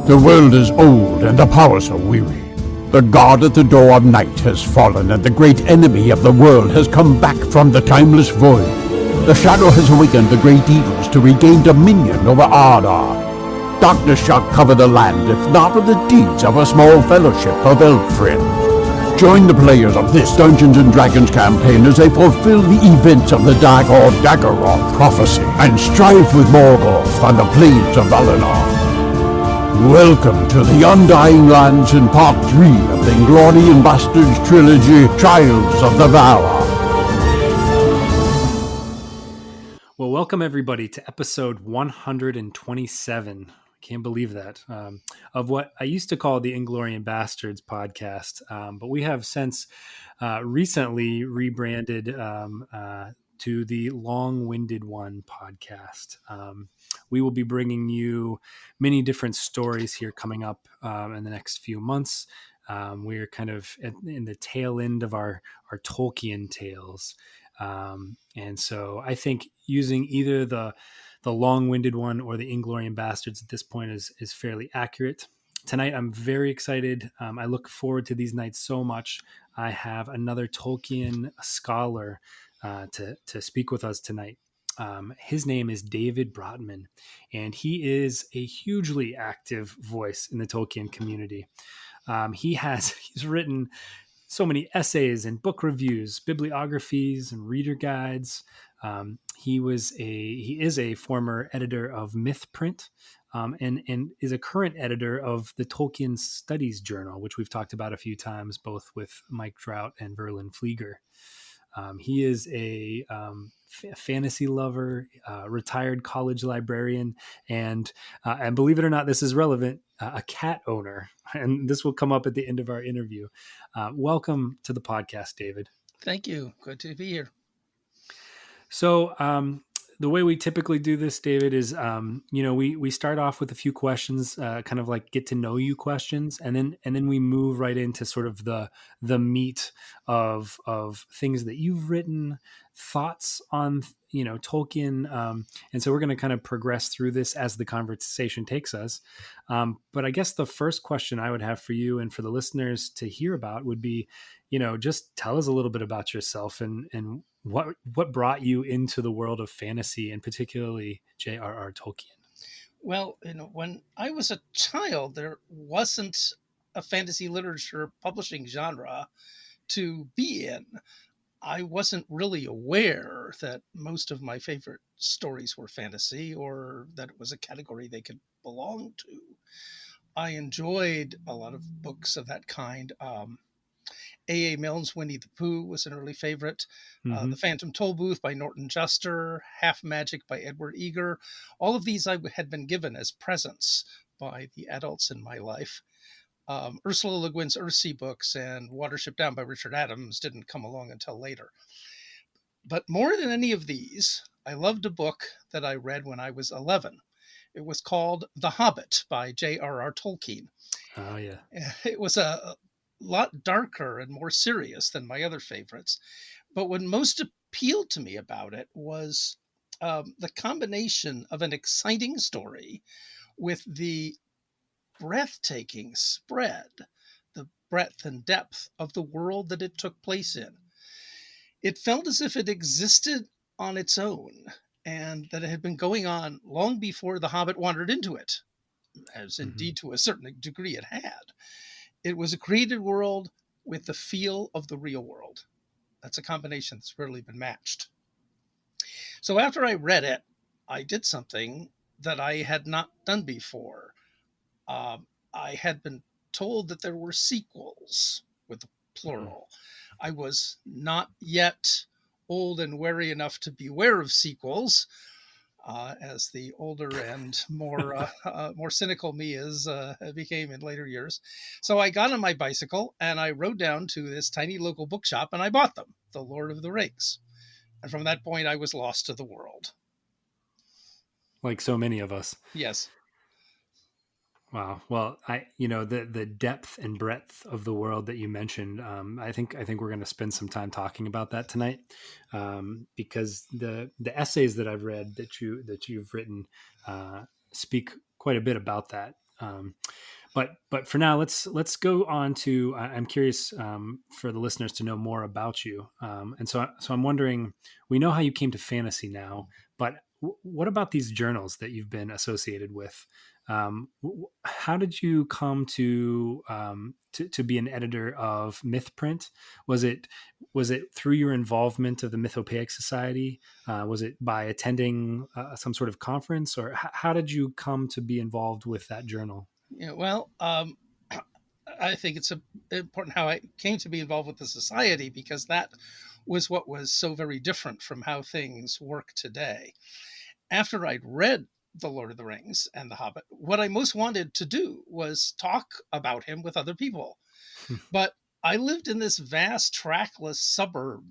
The world is old and the powers are weary. The god at the door of night has fallen, and the great enemy of the world has come back from the timeless void. The shadow has awakened the great evils to regain dominion over Ardar. Darkness shall cover the land, if not with the deeds of a small fellowship of elf friends. Join the players of this Dungeons & Dragons campaign as they fulfill the events of the Dark or Daggeroth prophecy and strive with Morgoth on the plains of Valinor. Welcome to the Undying Lands in Part 3 of the Inglorion Bastards trilogy, Trials of the Valar. Well, welcome everybody to episode 127. Can't believe that, of what I used to call the Inglorion Bastards podcast. But we have since recently rebranded to the Long-Winded One podcast. We will be bringing you many different stories here coming up in the next few months. We're kind of in the tail end of our Tolkien tales. And so I think using either the Long-Winded One or the Inglorion Bastards at this point is fairly accurate. Tonight, I'm very excited. I look forward to these nights so much. I have another Tolkien scholar to speak with us tonight. His name is David Bratman, and he is a hugely active voice in the Tolkien community. He's written so many essays and book reviews, bibliographies, and reader guides. He is a former editor of Mythprint, and is a current editor of the Tolkien Studies Journal, which we've talked about a few times, both with Mike Trout and Verlin Flieger. He is a fantasy lover, retired college librarian, and believe it or not, this is relevant, a cat owner. And this will come up at the end of our interview. Welcome to the podcast, David. Thank you. Good to be here. So the way we typically do this, David, is we start off with a few questions, kind of like get to know you questions, and then we move right into sort of the meat of things that you've written, thoughts on Tolkien, and so we're going to kind of progress through this as the conversation takes us. But I guess the first question I would have for you and for the listeners to hear about would be, just tell us a little bit about yourself and what brought you into the world of fantasy, and particularly J.R.R. Tolkien? Well, when I was a child, there wasn't a fantasy literature publishing genre to be in. I wasn't really aware that most of my favorite stories were fantasy, or that it was a category they could belong to. I enjoyed a lot of books of that kind. A.A. Milne's Winnie the Pooh was an early favorite. Mm-hmm. The Phantom Tollbooth by Norton Juster, Half Magic by Edward Eager. All of these I had been given as presents by the adults in my life. Ursula Le Guin's Earthsea books and Watership Down by Richard Adams didn't come along until later. But more than any of these, I loved a book that I read when I was 11. It was called The Hobbit by J.R.R. Tolkien. Oh, yeah. It was a lot darker and more serious than my other favorites. But what most appealed to me about it was the combination of an exciting story with the breathtaking spread, the breadth and depth of the world that it took place in. It felt as if it existed on its own, and that it had been going on long before The Hobbit wandered into it, as indeed to a certain degree it had. It was a created world with the feel of the real world. That's a combination that's rarely been matched. So after I read it, I did something that I had not done before. I had been told that there were sequels, with the plural. I was not yet old and wary enough to beware of sequels, as the older and more cynical me became in later years. So I got on my bicycle and I rode down to this tiny local bookshop and I bought them, The Lord of the Rings. And from that point, I was lost to the world. Like so many of us. Yes. Wow. Well, the depth and breadth of the world that you mentioned, I think we're going to spend some time talking about that tonight, because the essays that I've read that you've written speak quite a bit about that. But for now, let's go on to. I'm curious for the listeners to know more about you, and so I'm wondering. We know how you came to fantasy now, but what about these journals that you've been associated with? How did you come to be an editor of Mythprint? Was it through your involvement of the Mythopoeic Society? Was it by attending some sort of conference, or how did you come to be involved with that journal? Yeah, well, I think it's important how I came to be involved with the society, because that was what was so very different from how things work today. After I'd read The Lord of the Rings and The Hobbit, what I most wanted to do was talk about him with other people. But I lived in this vast, trackless suburb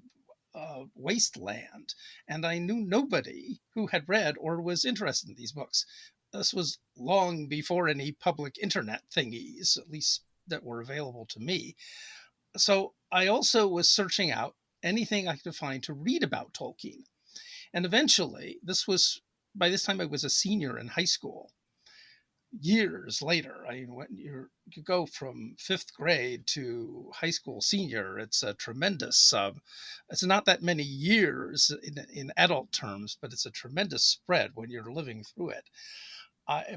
wasteland, and I knew nobody who had read or was interested in these books. This was long before any public internet thingies, at least that were available to me. So I also was searching out anything I could find to read about Tolkien. And eventually, by this time I was a senior in high school. Years later, when you go from fifth grade to high school senior, it's a tremendous, it's not that many years in adult terms, but it's a tremendous spread when you're living through it.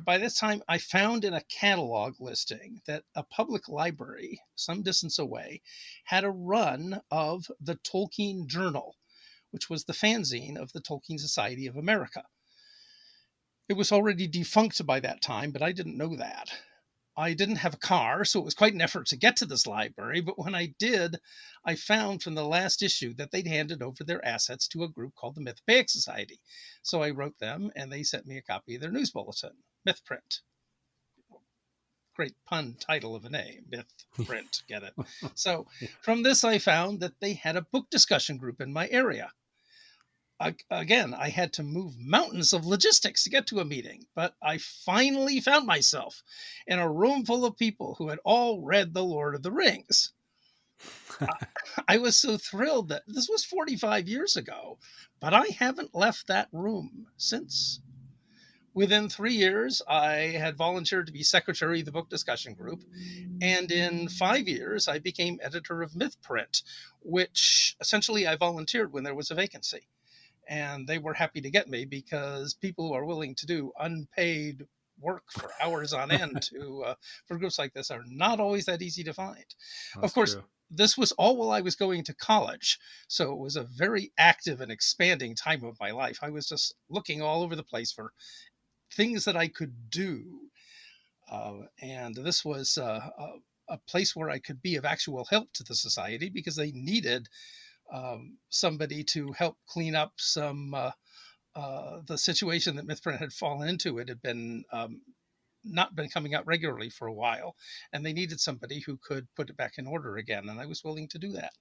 By this time, I found in a catalog listing that a public library some distance away had a run of the Tolkien Journal, which was the fanzine of the Tolkien Society of America. It was already defunct by that time, but I didn't know that. I didn't have a car, so it was quite an effort to get to this library. But when I did, I found from the last issue that they'd handed over their assets to a group called the Mythopoeic Society. So I wrote them, and they sent me a copy of their news bulletin, Mythprint. Great pun title of a name, Mythprint, get it? So from this, I found that they had a book discussion group in my area. Again, I had to move mountains of logistics to get to a meeting, but I finally found myself in a room full of people who had all read The Lord of the Rings. I was so thrilled that this was 45 years ago, but I haven't left that room since. Within 3 years, I had volunteered to be secretary of the book discussion group. And in 5 years, I became editor of Mythprint, which essentially I volunteered when there was a vacancy. And they were happy to get me, because people who are willing to do unpaid work for hours on end for groups like this are not always that easy to find. That's Of course, true. this was all while I was going to college. So it was a very active and expanding time of my life. I was just looking all over the place for things that I could do. And this was a place where I could be of actual help to the society, because they needed somebody to help clean up the situation that Mythprint had fallen into. It had been not been coming out regularly for a while, and they needed somebody who could put it back in order again, and I was willing to do that.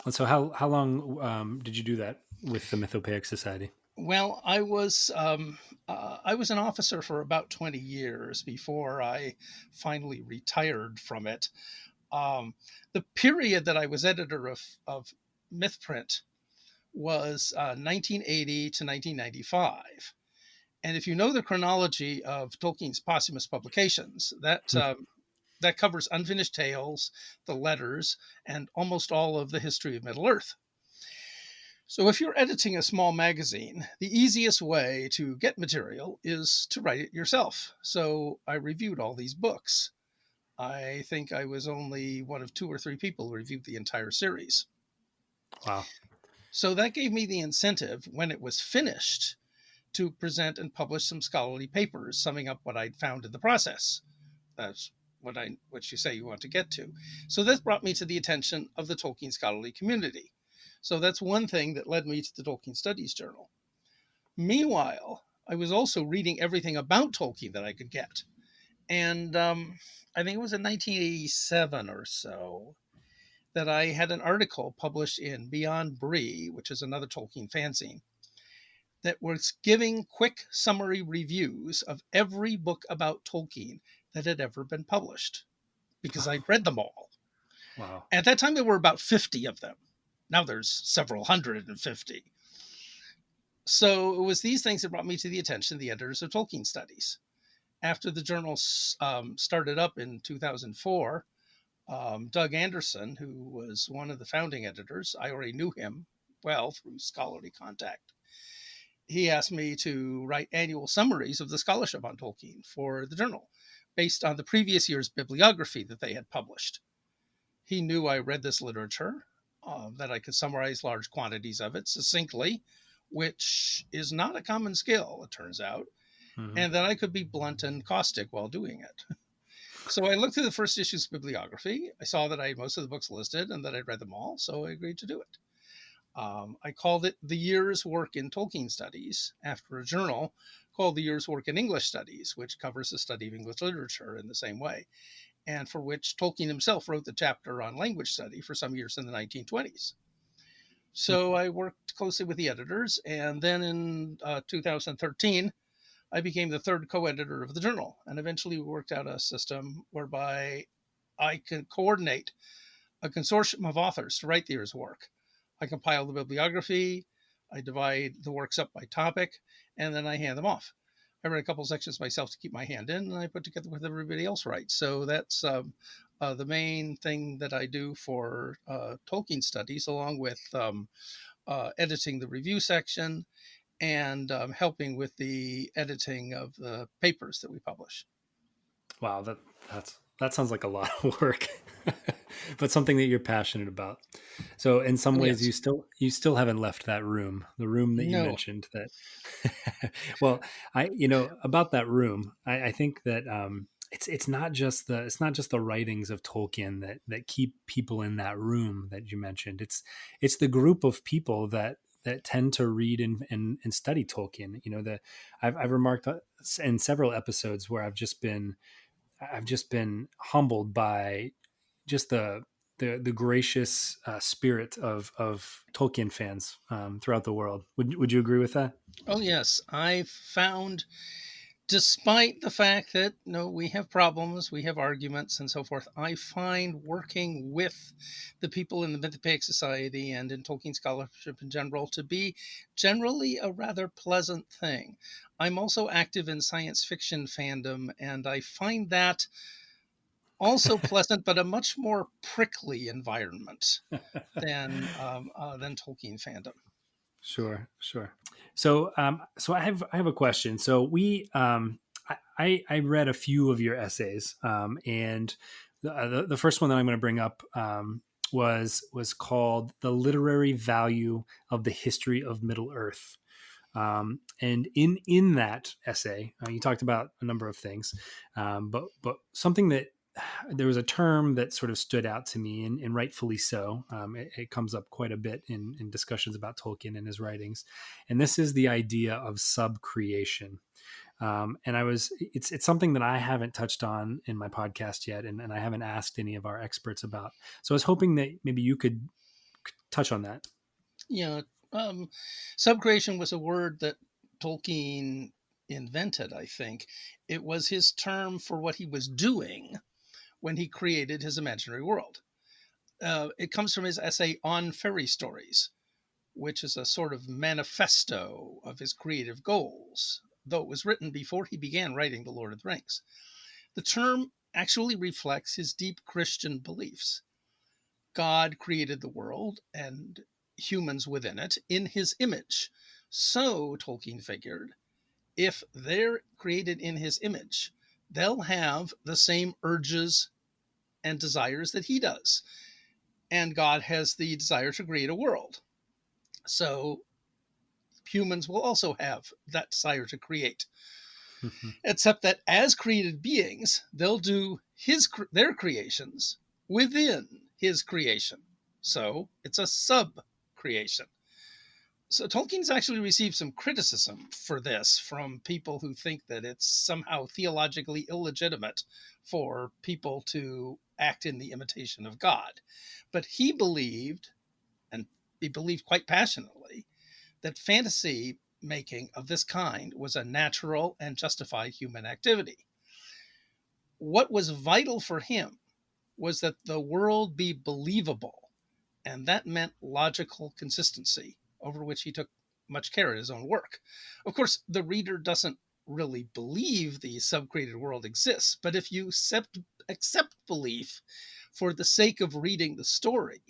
And so, how long did you do that with the Mythopoeic Society? Well, I was an officer for about 20 years before I finally retired from it. The period that I was editor of Mythprint was 1980 to 1995. And if you know the chronology of Tolkien's posthumous publications, that covers Unfinished Tales, the letters, and almost all of the history of Middle-earth. So if you're editing a small magazine, the easiest way to get material is to write it yourself. So I reviewed all these books. I think I was only one of 2 or 3 people who reviewed the entire series. Wow. So that gave me the incentive, when it was finished, to present and publish some scholarly papers summing up what I'd found in the process. That's what you say you want to get to. So this brought me to the attention of the Tolkien scholarly community. So that's one thing that led me to the Tolkien Studies Journal. Meanwhile, I was also reading everything about Tolkien that I could get. And I think it was in 1987 or so that I had an article published in Beyond Bree, which is another Tolkien fanzine, that was giving quick summary reviews of every book about Tolkien that had ever been published, because I'd read them all. Wow. At that time, there were about 50 of them. Now there's several 150. So it was these things that brought me to the attention of the editors of Tolkien Studies. After the journal started up in 2004, Doug Anderson, who was one of the founding editors, I already knew him well through scholarly contact. He asked me to write annual summaries of the scholarship on Tolkien for the journal based on the previous year's bibliography that they had published. He knew I read this literature, that I could summarize large quantities of it succinctly, which is not a common skill, it turns out, Mm-hmm. and that I could be blunt and caustic while doing it. So I looked through the first issue's bibliography. I saw that I had most of the books listed and that I'd read them all, so I agreed to do it. I called it The Year's Work in Tolkien Studies after a journal called The Year's Work in English Studies, which covers the study of English literature in the same way, and for which Tolkien himself wrote the chapter on language study for some years in the 1920s. So I worked closely with the editors, and then in 2013, I became the third co-editor of the journal, and eventually we worked out a system whereby I can coordinate a consortium of authors to write the year's work. I compile the bibliography, I divide the works up by topic, and then I hand them off. I write a couple sections myself to keep my hand in, and I put together what everybody else writes. So that's the main thing that I do for Tolkien studies, along with editing the review section and helping with the editing of the papers that we publish. Wow, that sounds like a lot of work, but something that you're passionate about. So in some Oh, ways, yes. you still haven't left that room, the room that you No. mentioned. That well, about that room, I think that it's not just the writings of Tolkien that keep people in that room that you mentioned. It's the group of people that tend to read and study Tolkien. I've remarked in several episodes where I've just been humbled by just the gracious spirit of Tolkien fans throughout the world. Would you agree with that? Oh, yes. I found, despite the fact that we have problems, we have arguments and so forth, I find working with the people in the Mythopoeic Society and in Tolkien scholarship in general to be generally a rather pleasant thing. I'm also active in science fiction fandom, and I find that also pleasant, but a much more prickly environment than Tolkien fandom. Sure, sure. So I have a question. So I read a few of your essays, and the first one that I'm going to bring up was called "The Literary Value of the History of Middle Earth." And in that essay, you talked about a number of things, but something that there was a term that sort of stood out to me, and rightfully so. It comes up quite a bit in discussions about Tolkien and his writings, and this is the idea of subcreation. And it's something that I haven't touched on in my podcast yet, and I haven't asked any of our experts about. So I was hoping that maybe you could touch on that. Yeah, subcreation was a word that Tolkien invented, I think. It was his term for what he was doing when he created his imaginary world. It comes from his essay on fairy stories, which is a sort of manifesto of his creative goals, though it was written before he began writing The Lord of the Rings. The term actually reflects his deep Christian beliefs. God created the world and humans within it in his image. So, Tolkien figured, if they're created in his image, they'll have the same urges and desires that he does. And God has the desire to create a world. So, humans will also have that desire to create. Except that as created beings, they'll do their creations within his creation. So it's a sub creation. So Tolkien's actually received some criticism for this from people who think that it's somehow theologically illegitimate for people to act in the imitation of God. But he believed, and he believed quite passionately, that fantasy making of this kind was a natural and justified human activity. What was vital for him was that the world be believable, and that meant logical consistency, over which he took much care in his own work. Of course, the reader doesn't really believe the subcreated world exists. But if you accept belief for the sake of reading the story,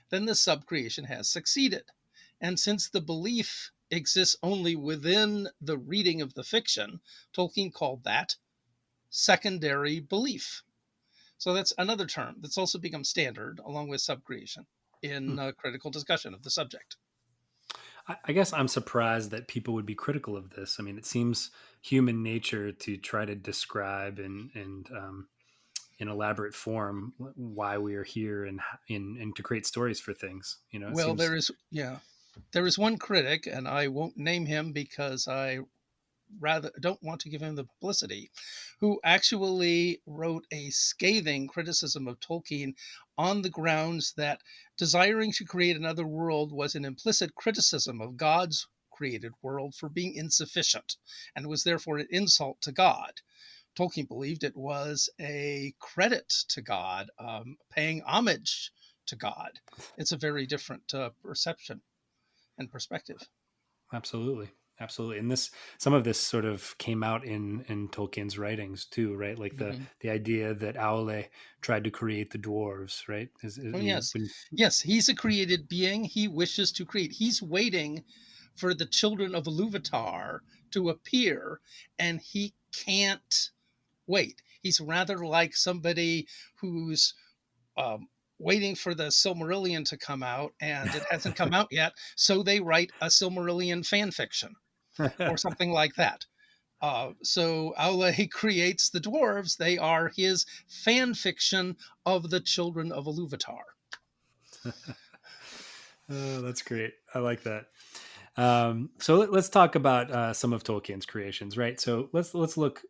then the subcreation has succeeded. And since the belief exists only within the reading of the fiction, Tolkien called that secondary belief. So that's another term that's also become standard along with subcreation Hmm. in critical discussion of the subject. I guess I'm surprised that people would be critical of this. I mean, it seems human nature to try to describe and in elaborate form why we are here and to create stories for things. You know, it Well, seems. there is one critic, and I won't name him because I rather don't want to give him the publicity, who actually wrote a scathing criticism of Tolkien on the grounds that desiring to create another world was an implicit criticism of God's created world for being insufficient and was therefore an insult to God. Tolkien believed it was a credit to God, paying homage to God. It's a very different perception and perspective. Absolutely. Absolutely. And this some of this sort of came out in Tolkien's writings too, right? Like Mhm. the idea that Aule tried to create the dwarves, right? Oh, I mean, yes. Yes, he's a created being. He wishes to create. He's waiting for the children of Iluvatar to appear, and he can't wait. He's rather like somebody who's um, waiting for the Silmarillion to come out, and it hasn't come out yet, so they write a Silmarillion fan fiction or something like that. So Aule creates the dwarves. They are his fan fiction of the children of Iluvatar. Oh, that's great. I like that. So let's talk about some of Tolkien's creations, right? So let's look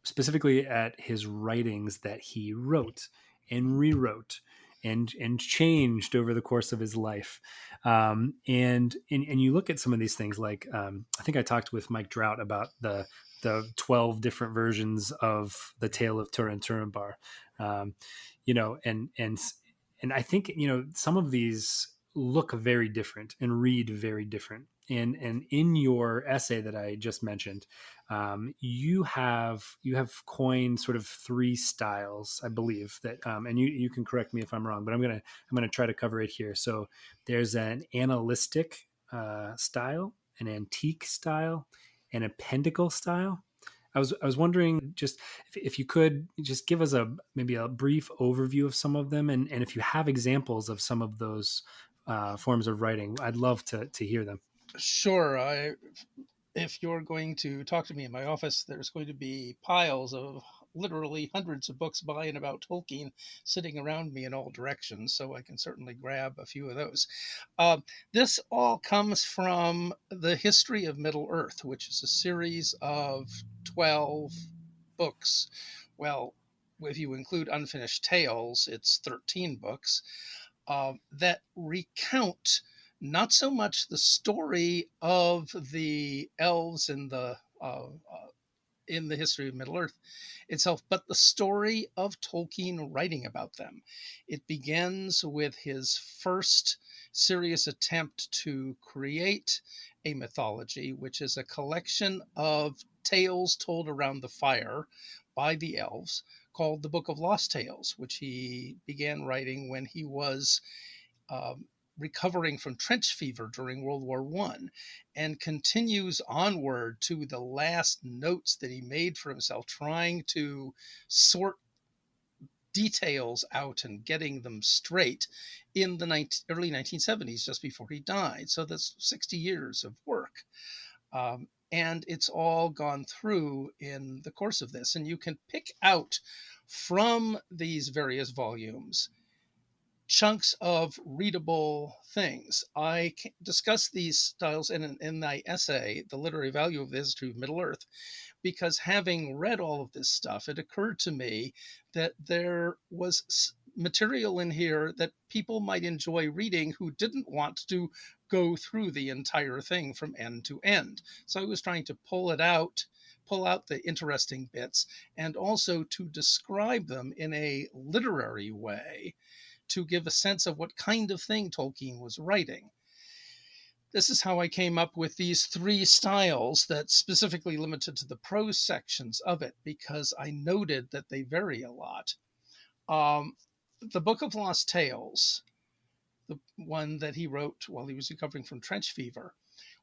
specifically at his writings that he wrote and rewrote and changed over the course of his life. And you look at some of these things, like I think I talked with Mike Drought about the 12 different versions of the Tale of Turin Turambar. Um, you know, and I think some of these look very different and read very different. And in your essay that I just mentioned, you have coined sort of three styles, I believe that, and you can correct me if I'm wrong, but I'm gonna try to cover it here. So there's an analytic style, an antique style, and a pendical style. I was wondering just if you could just give us maybe a brief overview of some of them, and if you have examples of some of those forms of writing, I'd love to hear them. Sure. If you're going to talk to me in my office, there's going to be piles of literally hundreds of books by and about Tolkien sitting around me in all directions, so I can certainly grab a few of those. This all comes from the History of Middle Earth, which is a series of 12 books. Well, if you include Unfinished Tales, it's 13 books that recount not so much the story of the elves in the history of Middle Earth itself, but the story of Tolkien writing about them. It begins with his first serious attempt to create a mythology, which is a collection of tales told around the fire by the elves, called the Book of Lost Tales, which he began writing when he was um, recovering from trench fever during World War I, and continues onward to the last notes that he made for himself, trying to sort details out and getting them straight in the early 1970s, just before he died. So that's 60 years of work. And it's all gone through in the course of this. And you can pick out from these various volumes chunks of readable things. I discuss these styles in my essay, The Literary Value of the History of Middle Earth, because having read all of this stuff, it occurred to me that there was material in here that people might enjoy reading who didn't want to go through the entire thing from end to end. So I was trying to pull out the interesting bits, and also to describe them in a literary way to give a sense of what kind of thing Tolkien was writing. This is how I came up with these three styles that specifically limited to the prose sections of it, because I noted that they vary a lot. Um, the Book of Lost Tales, the one that he wrote while he was recovering from trench fever,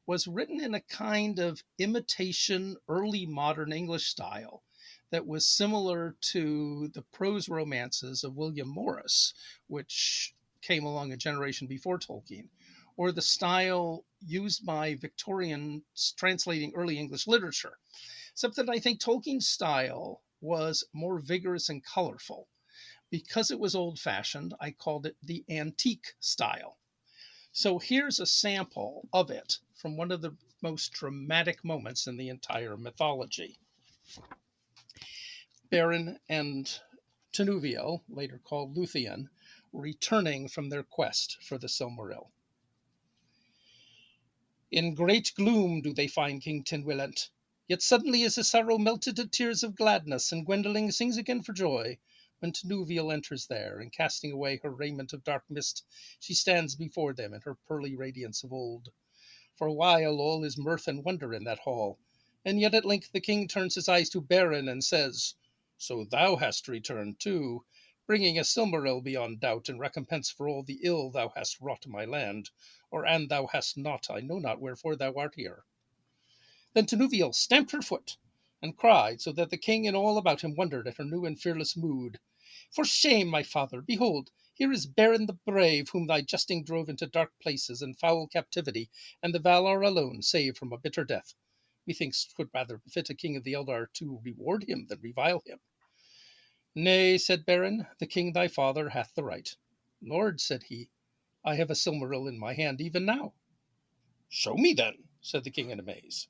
was written in a kind of imitation early modern English style that was similar to the prose romances of William Morris, which came along a generation before Tolkien, or the style used by Victorians translating early English literature. Except that I think Tolkien's style was more vigorous and colorful. Because it was old fashioned, I called it the antique style. So here's a sample of it from one of the most dramatic moments in the entire mythology. Beren and Tinuviel, later called Luthien, returning from their quest for the Silmaril. In great gloom do they find King Tinwillant. Yet suddenly is his sorrow melted to tears of gladness, and Gwendolen sings again for joy, when Tinuviel enters there, and casting away her raiment of dark mist, she stands before them in her pearly radiance of old. For a while all is mirth and wonder in that hall, and yet at length the king turns his eyes to Beren and says, "So thou hast returned too, bringing a Silmaril beyond doubt, in recompense for all the ill thou hast wrought in my land, or an thou hast not, I know not wherefore thou art here." Then Tinuviel stamped her foot and cried, so that the king and all about him wondered at her new and fearless mood. "For shame, my father! Behold, here is Beren the brave, whom thy jesting drove into dark places and foul captivity, and the Valar alone saved from a bitter death. Methinks 'twould rather befit a king of the Eldar to reward him than revile him." "Nay," said Beren, "the king thy father hath the right." "Lord," said he, "I have a Silmaril in my hand even now." "Show me then," said the king in amaze.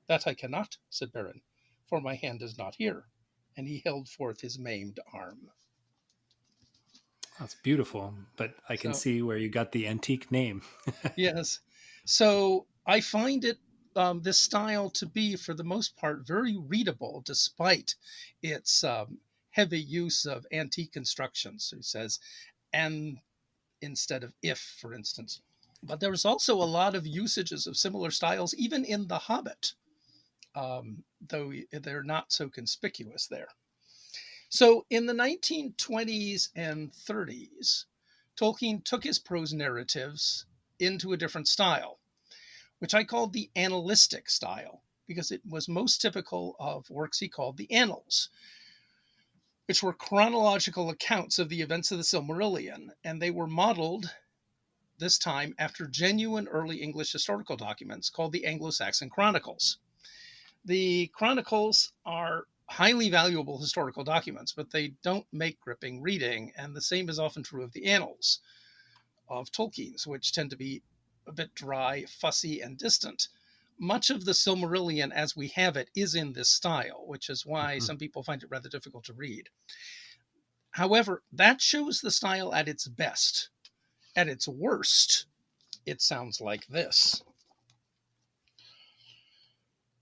"That I cannot," said Beren, "for my hand is not here." And he held forth his maimed arm. That's beautiful, but I can So, see where you got the antique name. yes. So I find it, this style to be, for the most part, very readable, despite its heavy use of antique constructions. So he says, and instead of if, for instance. But there was also a lot of usages of similar styles, even in The Hobbit, though they're not so conspicuous there. So in the 1920s and 30s, Tolkien took his prose narratives into a different style, which I called the annalistic style, because it was most typical of works he called the Annals, which were chronological accounts of the events of the Silmarillion, and they were modeled this time after genuine early English historical documents called the Anglo-Saxon Chronicles. The Chronicles are highly valuable historical documents, but they don't make gripping reading, and the same is often true of the Annals of Tolkien's, which tend to be a bit dry, fussy, and distant. Much of the Silmarillion as we have it is in this style, which is why Mhm. some people find it rather difficult to read. However, that shows the style at its best. At its worst, it sounds like this.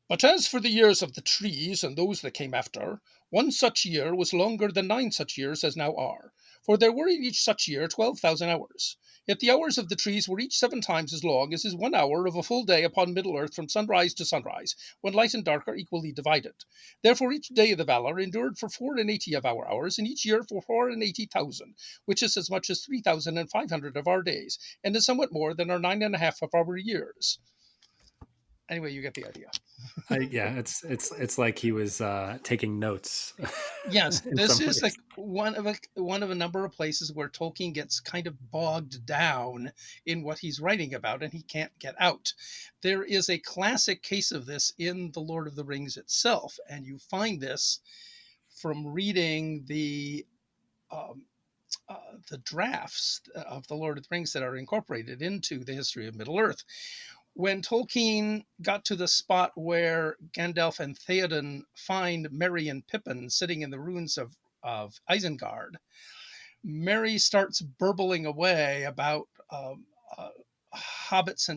"But as for the years of the trees and those that came after, one such year was longer than 9 such years as now are. For there were in each such year 12,000 hours. Yet the hours of the trees were each 7 times as long as is 1 hour of a full day upon Middle Earth from sunrise to sunrise, when light and dark are equally divided. Therefore each day of the Valar endured for 84 of our hours, and each year for 84,000, which is as much as 3,500 of our days, and is somewhat more than our 9.5 of our years." Anyway, you get the idea. Yeah, it's like he was taking notes Yes, in this some is like ways. one of a number of places where Tolkien gets kind of bogged down in what he's writing about and he can't get out. There is a classic case of this in The Lord of the Rings itself, and you find this from reading um, the drafts of The Lord of the Rings that are incorporated into the history of Middle Earth. When Tolkien got to the spot where Gandalf and Theoden find Merry and Pippin sitting in the ruins of Isengard, Merry starts burbling away about uh, hobbits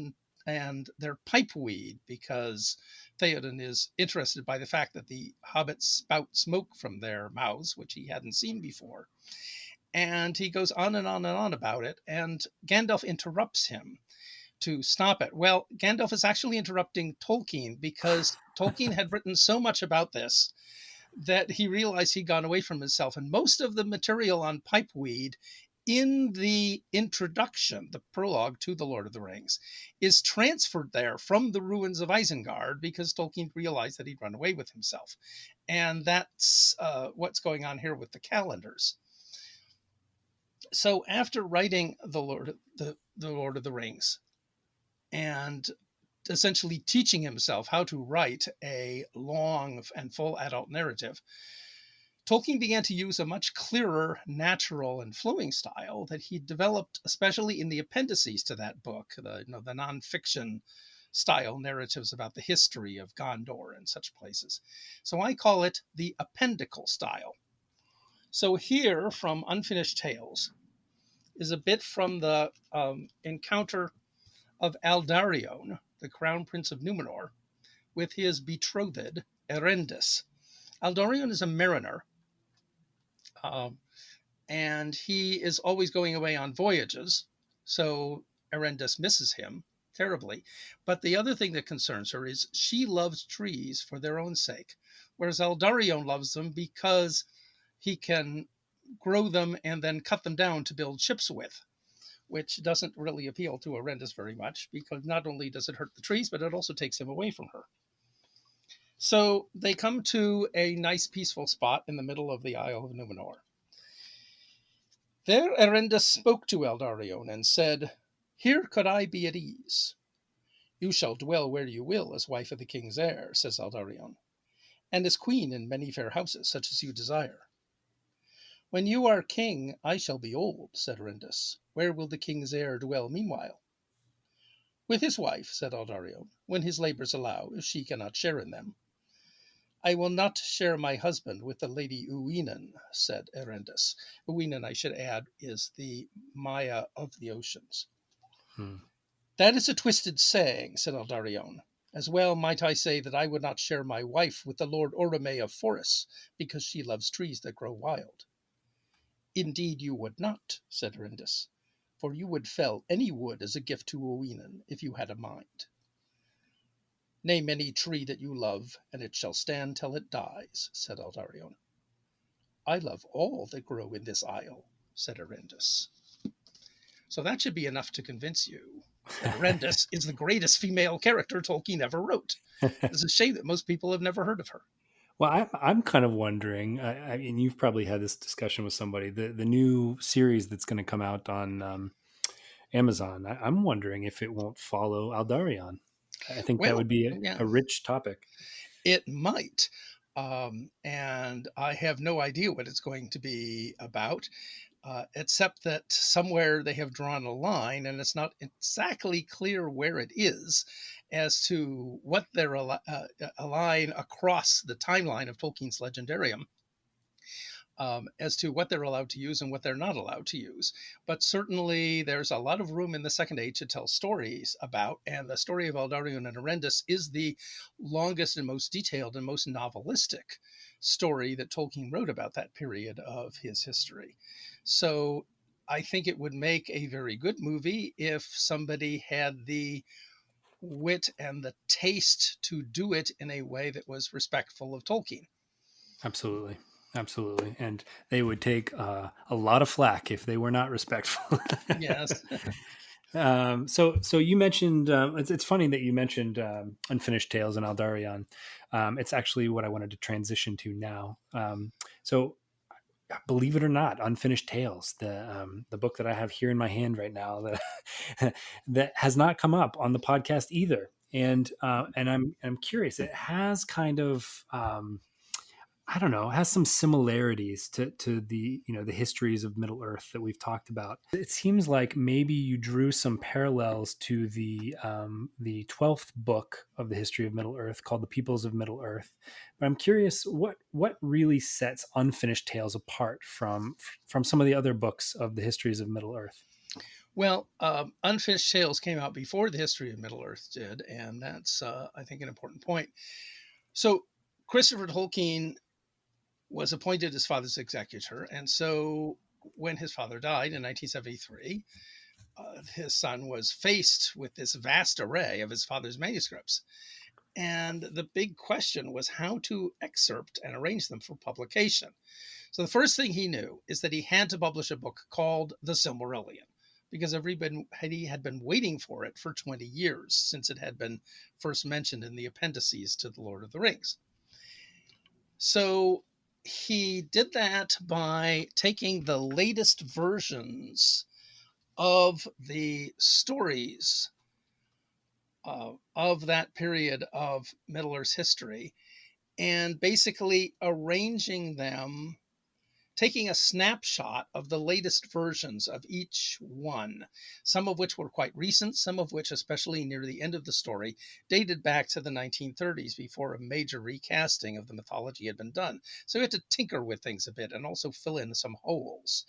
and their pipeweed, because Theoden is interested by the fact that the hobbits spout smoke from their mouths, which he hadn't seen before. And he goes on and on and on about it, and Gandalf interrupts him to stop it. Well, Gandalf is actually interrupting Tolkien because Tolkien had written so much about this that he realized he'd gone away from himself. And most of the material on pipeweed in the introduction, the prologue to The Lord of the Rings, is transferred there from the ruins of Isengard because Tolkien realized that he'd run away with himself. And that's what's going on here with the calendars. So after writing the Lord of the Rings and essentially teaching himself how to write a long and full adult narrative, Tolkien began to use a much clearer, natural, and flowing style that he developed, especially in the appendices to that book, the nonfiction style narratives about the history of Gondor and such places. So I call it the appendical style. So here from Unfinished Tales is a bit from the encounter of Aldarion, the crown prince of Numenor, with his betrothed Erendis. Aldarion is a mariner, um, and he is always going away on voyages, so Erendis misses him terribly. But the other thing that concerns her is she loves trees for their own sake, whereas Aldarion loves them because he can grow them and then cut them down to build ships with, which doesn't really appeal to Erendis very much because not only does it hurt the trees, but it also takes him away from her. So they come to a nice peaceful spot in the middle of the Isle of Numenor. There Erendis spoke to Eldarion and said, "Here could I be at ease." "You shall dwell where you will as wife of the king's heir," says Eldarion, "and as queen in many fair houses, such as you desire." "When you are king, I shall be old," said Erendis. "Where will the king's heir dwell meanwhile?" "With his wife," said Eldarion, "when his labors allow, if she cannot share in them." "I will not share my husband with the Lady Uinen," said Erendis. Uinen, I should add, is the Maya of the oceans. "That is a twisted saying," said Eldarion. "As well might I say that I would not share my wife with the Lord Orome of forests, because she loves trees that grow wild." "Indeed you would not," said Erendis, "for you would fell any wood as a gift to Uinen, if you had a mind." "Name any tree that you love, and it shall stand till it dies," said Eldarion. "I love all that grow in this isle," said Erendis. So that should be enough to convince you that Erendis is the greatest female character Tolkien ever wrote. It's a shame that most people have never heard of her. Well, I'm kind of wondering, and you've probably had this discussion with somebody, the new series that's going to come out on Amazon. I'm wondering if it won't follow Aldarion. I think that Well, would be yeah, a rich topic. it might. And I have no idea what it's going to be about, except that somewhere they have drawn a line, and it's not exactly clear where it is as to what they're a line across the timeline of Tolkien's Legendarium. As to what they're allowed to use and what they're not allowed to use. But certainly there's a lot of room in the Second Age to tell stories about, and the story of Eldarion and Erendis is the longest and most detailed and most novelistic story that Tolkien wrote about that period of his history. So I think it would make a very good movie if somebody had the wit and the taste to do it in a way that was respectful of Tolkien. Absolutely. Absolutely. And they would take a lot of flack if they were not respectful. Yes. So you mentioned it's funny that you mentioned Unfinished Tales and Aldarion. It's actually what I wanted to transition to now. So believe it or not, Unfinished Tales, the book that I have here in my hand right now, that that has not come up on the podcast either. And I'm curious. It has kind of I don't know, has some similarities to the the histories of Middle Earth that we've talked about. It seems like maybe you drew some parallels to the 12th book of the history of Middle Earth called The Peoples of Middle Earth. But I'm curious, what really sets Unfinished Tales apart from some of the other books of the histories of Middle Earth? Well, Unfinished Tales came out before the History of Middle Earth did, and that's, I think, an important point. So, Christopher Tolkien was appointed his father's executor, and so when his father died in 1973, his son was faced with this vast array of his father's manuscripts. And the big question was how to excerpt and arrange them for publication. So the first thing he knew is that he had to publish a book called The Silmarillion, because everybody had been waiting for it for 20 years since it had been first mentioned in the appendices to The Lord of the Rings. So he did that by taking the latest versions of the stories of that period of Middle Earth's history and basically arranging them, taking a snapshot of the latest versions of each one, some of which were quite recent, some of which, especially near the end of the story, dated back to the 1930s before a major recasting of the mythology had been done. So we had to tinker with things a bit and also fill in some holes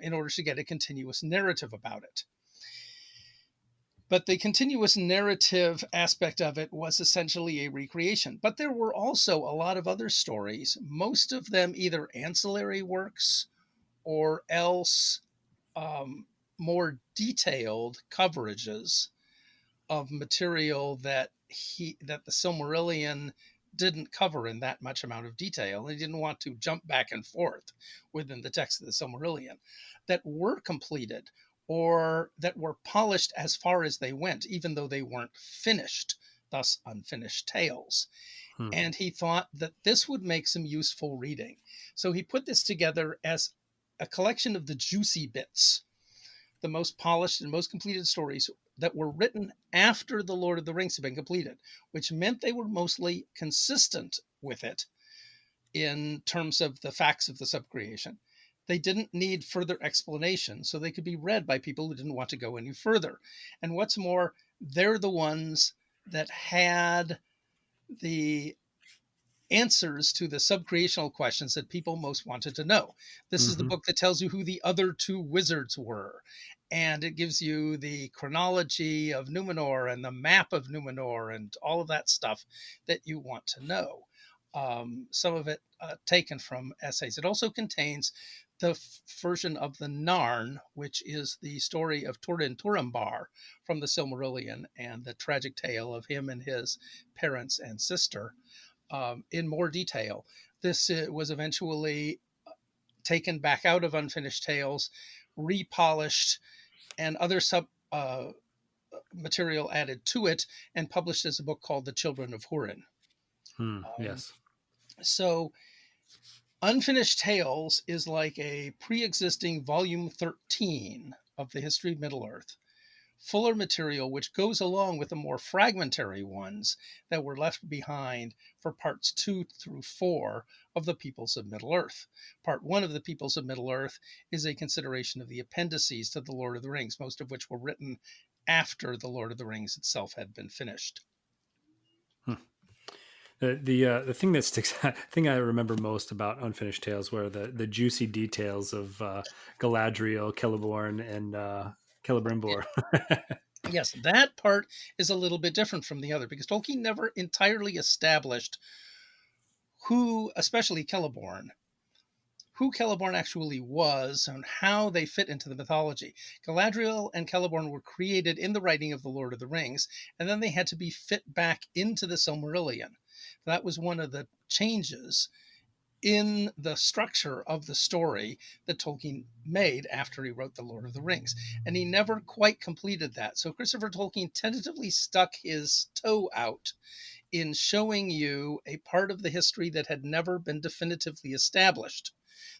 in order to get a continuous narrative about it. But the continuous narrative aspect of it was essentially a recreation. But there were also a lot of other stories, most of them either ancillary works or else more detailed coverages of material that the Silmarillion didn't cover in that much amount of detail. He didn't want to jump back and forth within the text of the Silmarillion, that were completed or that were polished as far as they went, even though they weren't finished, thus unfinished tales. And he thought that this would make some useful reading. So he put this together as a collection of the juicy bits, the most polished and most completed stories that were written after The Lord of the Rings had been completed, which meant they were mostly consistent with it in terms of the facts of the subcreation. They didn't need further explanation, so they could be read by people who didn't want to go any further. And what's more, they're the ones that had the answers to the subcreational questions that people most wanted to know. This is the book that tells you who the other two wizards were, and it gives you the chronology of Numenor and the map of Numenor and all of that stuff that you want to know. Some of it taken from essays. It also contains the version of the Narn, which is the story of Turin Turambar from the Silmarillion and the tragic tale of him and his parents and sister. In more detail. This was eventually taken back out of Unfinished Tales, repolished, and other material added to it, and published as a book called The Children of Hurin. Yes. So Unfinished Tales is like a pre-existing volume 13 of the history of Middle-earth, fuller material which goes along with the more fragmentary ones that were left behind for parts 2 through 4 of the Peoples of Middle-earth. Part 1 of the Peoples of Middle-earth is a consideration of the appendices to The Lord of the Rings, most of which were written after The Lord of the Rings itself had been finished. The thing that sticks, thing I remember most about Unfinished Tales were the juicy details of Galadriel, Celeborn, and Celebrimbor. Yes, that part is a little bit different from the other because Tolkien never entirely established who, especially Celeborn, who Celeborn actually was and how they fit into the mythology. Galadriel and Celeborn were created in the writing of The Lord of the Rings, and then they had to be fit back into the Silmarillion. That was one of the changes in the structure of the story that Tolkien made after he wrote The Lord of the Rings. And he never quite completed that. So Christopher Tolkien tentatively stuck his toe out in showing you a part of the history that had never been definitively established.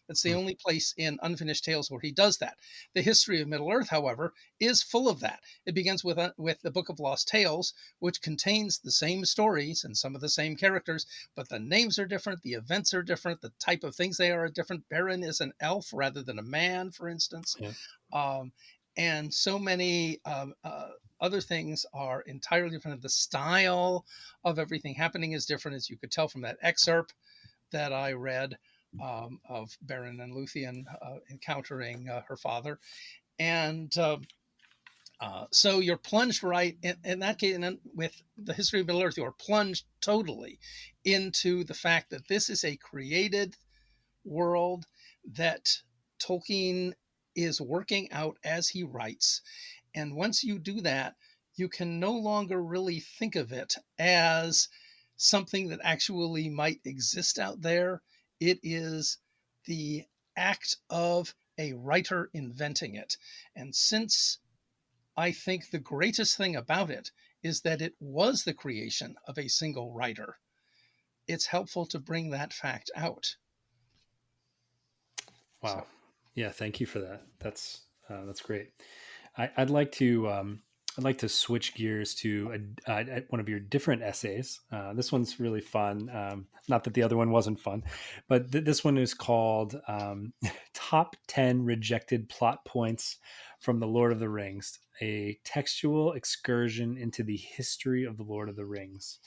That's the only place in Unfinished Tales where he does that. The history of Middle-earth, however, is full of that. It begins with the Book of Lost Tales, which contains the same stories and some of the same characters, but the names are different, the events are different, the type of things they are different. Beren is an elf rather than a man, for instance. Yeah. And so many other things are entirely different. The style of everything happening is different, as you could tell from that excerpt that I read of Beren and Luthien encountering her father. And so you're plunged right in that case, and with the history of Middle-earth, you're plunged totally into the fact that this is a created world that Tolkien is working out as he writes. And once you do that, you can no longer really think of it as something that actually might exist out there. It is the act of a writer inventing it. And since I think the greatest thing about it is that it was the creation of a single writer, it's helpful to bring that fact out. Wow. So, Yeah. Thank you for that. That's great. I'd like to switch gears to one of your different essays. This one's really fun. Not that the other one wasn't fun, but this one is called "Top 10 Rejected Plot Points from the Lord of the Rings: A Textual Excursion into the History of the Lord of the Rings."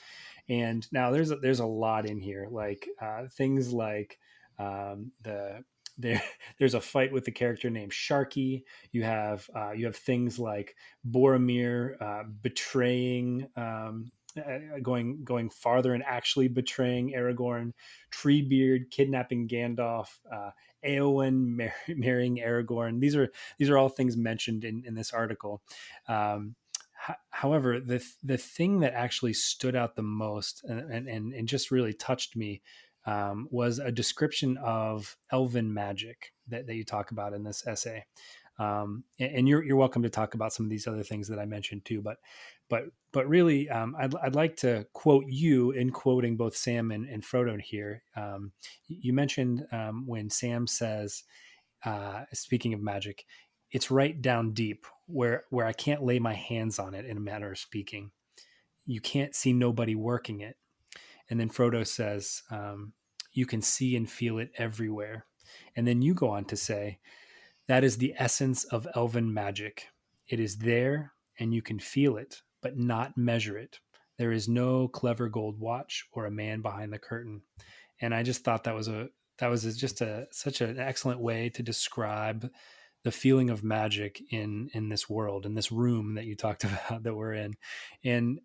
And now there's a lot in here, like things like the there there's a fight with the character named Sharky. You have things like Boromir betraying going farther and actually betraying Aragorn, Treebeard kidnapping Gandalf, Eowyn marrying Aragorn. These are all things mentioned in this article. However, the thing that actually stood out the most and just really touched me was a description of elven magic that you talk about in this essay. And you're welcome to talk about some of these other things that I mentioned too. But really, I'd like to quote you in quoting both Sam and Frodo here. You mentioned when Sam says, speaking of magic, it's right down deep where I can't lay my hands on it in a manner of speaking. You can't see nobody working it. And then Frodo says, you can see and feel it everywhere. And then you go on to say, that is the essence of elven magic. It is there and you can feel it, but not measure it. There is no clever gold watch or a man behind the curtain. And I just thought that was just such an excellent way to describe the feeling of magic in this world, in this room that you talked about that we're in. and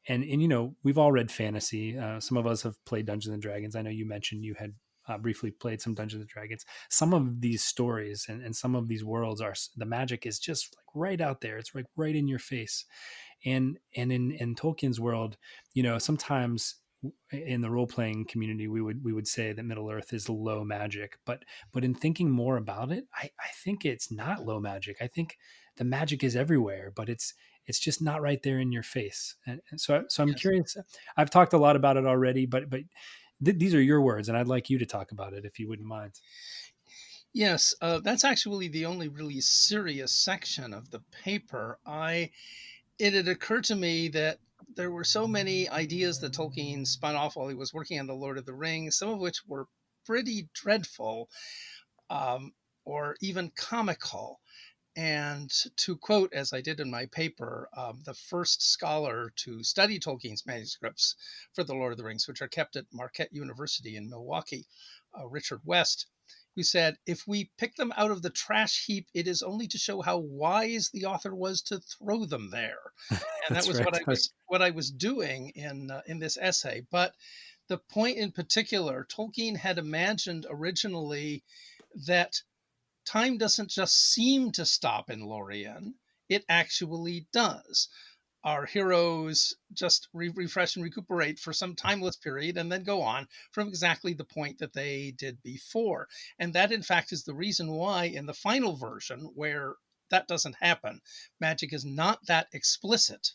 and you know, we've all read fantasy. Some of us have played Dungeons and Dragons. I know you mentioned you had briefly played some Dungeons and Dragons. Some of these stories and some of these worlds are, the magic is just like right out there. It's like right in your face. And in Tolkien's world, you know, sometimes in the role playing community, we would say that Middle Earth is low magic, but in thinking more about it, I think it's not low magic. I think the magic is everywhere, but it's just not right there in your face. And so I'm yes. curious. I've talked a lot about it already, but these are your words, and I'd like you to talk about it if you wouldn't mind. Yes, that's actually the only really serious section of the paper. It had occurred to me that there were so many ideas that Tolkien spun off while he was working on The Lord of the Rings, some of which were pretty dreadful, um, or even comical. And to quote, as I did in my paper, the first scholar to study Tolkien's manuscripts for The Lord of the Rings, which are kept at Marquette University in Milwaukee, Richard West, who said, "If we pick them out of the trash heap, it is only to show how wise the author was to throw them there." And that That's was right. what I was doing in this essay. But the point in particular, Tolkien had imagined originally that time doesn't just seem to stop in Lorien, it actually does. Our heroes just refresh and recuperate for some timeless period and then go on from exactly the point that they did before. And that, in fact, is the reason why in the final version, where that doesn't happen, magic is not that explicit.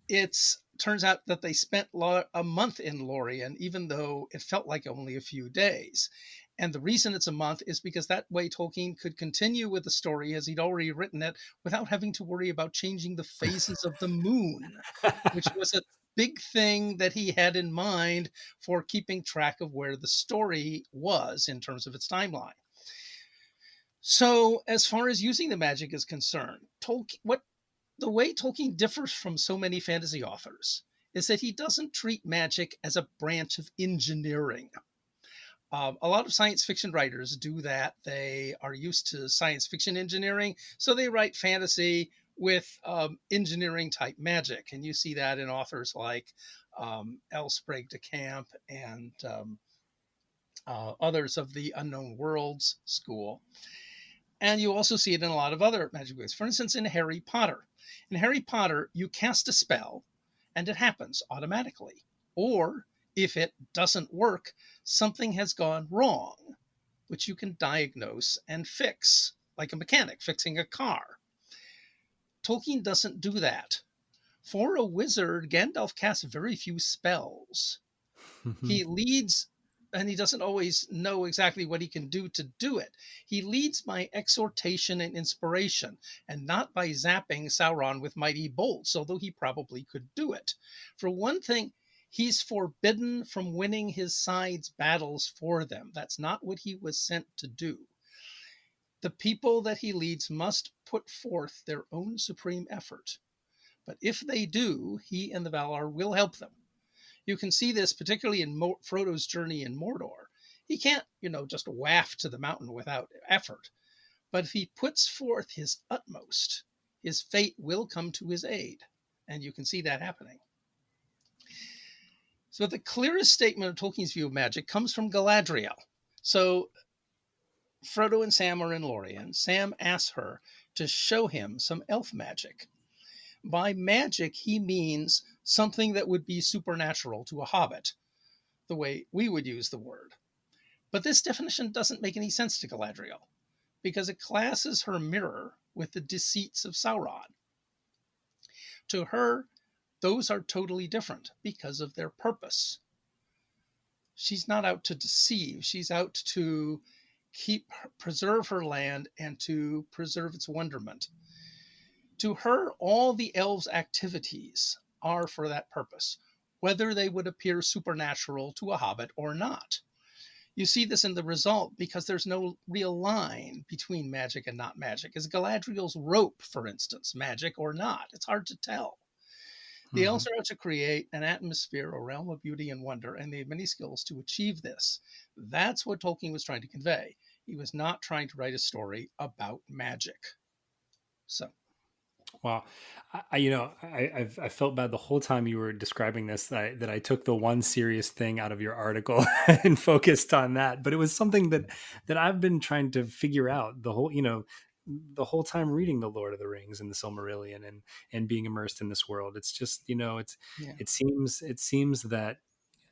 It's turns out that they spent a month in Lorien, even though it felt like only a few days. And the reason it's a month is because that way Tolkien could continue with the story as he'd already written it without having to worry about changing the phases of the moon, which was a big thing that he had in mind for keeping track of where the story was in terms of its timeline. So, as far as using the magic is concerned, the way Tolkien differs from so many fantasy authors is that he doesn't treat magic as a branch of engineering. A lot of science fiction writers do that. They are used to science fiction engineering, so they write fantasy with engineering type magic. And you see that in authors like L. Sprague de Camp and others of the Unknown Worlds school. And you also see it in a lot of other magic books. For instance, in Harry Potter. In Harry Potter, you cast a spell and it happens automatically. Or if it doesn't work, something has gone wrong, which you can diagnose and fix, like a mechanic fixing a car. Tolkien doesn't do that. For a wizard, Gandalf casts very few spells. Mhm. He leads, and he doesn't always know exactly what he can do it. He leads by exhortation and inspiration, and not by zapping Sauron with mighty bolts, although he probably could do it. For one thing, he's forbidden from winning his side's battles for them. That's not what he was sent to do. The people that he leads must put forth their own supreme effort. But if they do, he and the Valar will help them. You can see this particularly in Frodo's journey in Mordor. He can't, just waft to the mountain without effort. But if he puts forth his utmost, his fate will come to his aid. And you can see that happening. So the clearest statement of Tolkien's view of magic comes from Galadriel. So Frodo and Sam are in Lorien. Sam asks her to show him some elf magic. By magic, he means something that would be supernatural to a hobbit, the way we would use the word. But this definition doesn't make any sense to Galadriel because it classes her mirror with the deceits of Sauron. To her, those are totally different because of their purpose. She's not out to deceive, she's out to preserve her land and to preserve its wonderment. To her, all the elves' activities are for that purpose, whether they would appear supernatural to a hobbit or not. You see this in the result because there's no real line between magic and not magic. Is Galadriel's rope, for instance, magic or not? It's hard to tell. The elves are out to create an atmosphere, a realm of beauty and wonder, and they have many skills to achieve this. That's what Tolkien was trying to convey. He was not trying to write a story about magic. So, Wow. I felt bad the whole time you were describing this, that I took the one serious thing out of your article and focused on that. But it was something that I've been trying to figure out the whole time reading the Lord of the Rings and the Silmarillion and being immersed in this world. It's just, yeah. it seems that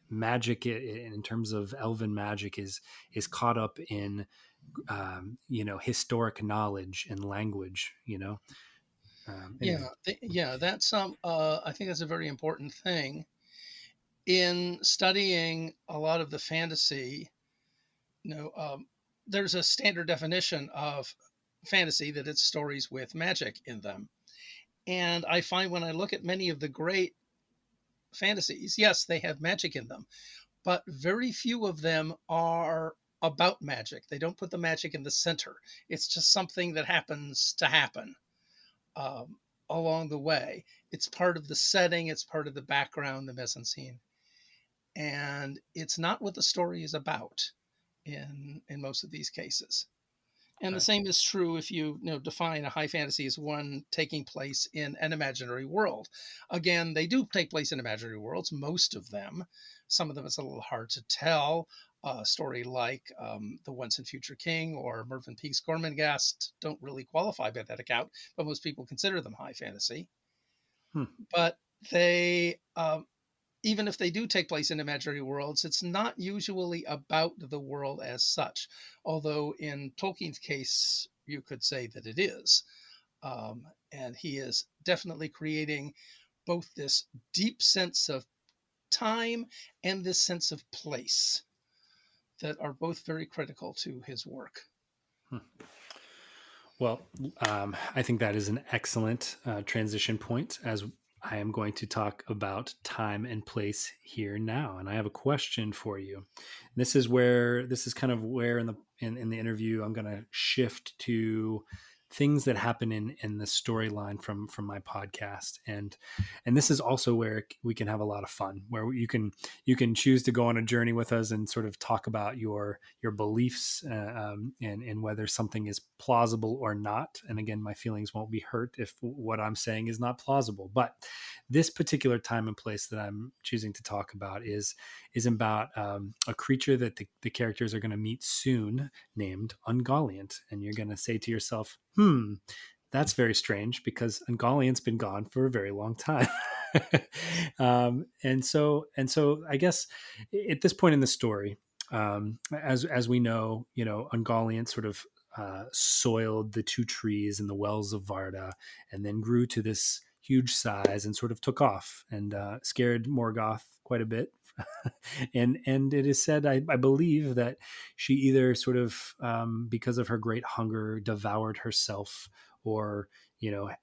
magic in terms of elven magic is caught up in historic knowledge and language, anyway. That's I think that's a very important thing in studying a lot of the fantasy. There's a standard definition of fantasy that it's stories with magic in them, and I find when I look at many of the great fantasies, yes, they have magic in them, but very few of them are about magic. They don't put the magic in the center. It's just something that happens to happen um, along the way. It's part of the setting, it's part of the background, the mise en scene, and it's not what the story is about in most of these cases. And the Okay. same is true if you define a high fantasy as one taking place in an imaginary world. Again, they do take place in imaginary worlds, most of them. Some of them it's a little hard to tell. A story like The Once and Future King or Mervyn Peake's Gormenghast don't really qualify by that account, but most people consider them high fantasy. Hmm. But they even if they do take place in imaginary worlds, it's not usually about the world as such. Although in Tolkien's case, you could say that it is. And he is definitely creating both this deep sense of time and this sense of place that are both very critical to his work. Hmm. Well, I think that is an excellent transition point, as I am going to talk about time and place here now. And I have a question for you. This is kind of where in the interview I'm going to shift to things that happen in the storyline from my podcast. And this is also where we can have a lot of fun, where you can choose to go on a journey with us and sort of talk about your beliefs, and whether something is plausible or not. And again, my feelings won't be hurt if what I'm saying is not plausible. But this particular time and place that I'm choosing to talk about is about a creature that the characters are going to meet soon, named Ungoliant. And you're going to say to yourself, that's very strange, because Ungoliant's been gone for a very long time. And so I guess at this point in the story, as we know, Ungoliant sort of soiled the two trees in the wells of Varda, and then grew to this huge size and sort of took off and scared Morgoth quite a bit. And it is said, I believe, that she either sort of, because of her great hunger, devoured herself, or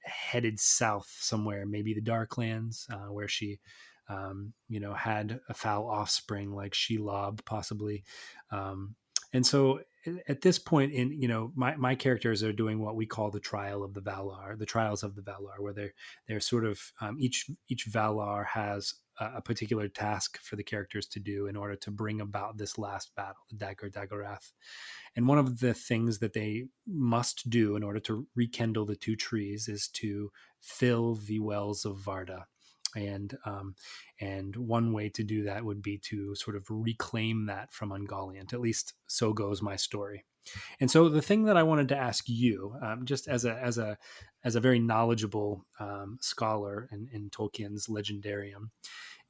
headed south somewhere, maybe the Darklands, where she had a foul offspring like Shelob, possibly. And so at this point in my characters are doing what we call the trials of the Valar, where they're sort of, each Valar has a particular task for the characters to do in order to bring about this last battle, the Dagor-Dagorath. And one of the things that they must do in order to rekindle the two trees is to fill the wells of Varda. And one way to do that would be to sort of reclaim that from Ungoliant. At least so goes my story. And so the thing that I wanted to ask you, just as a very knowledgeable scholar in Tolkien's Legendarium,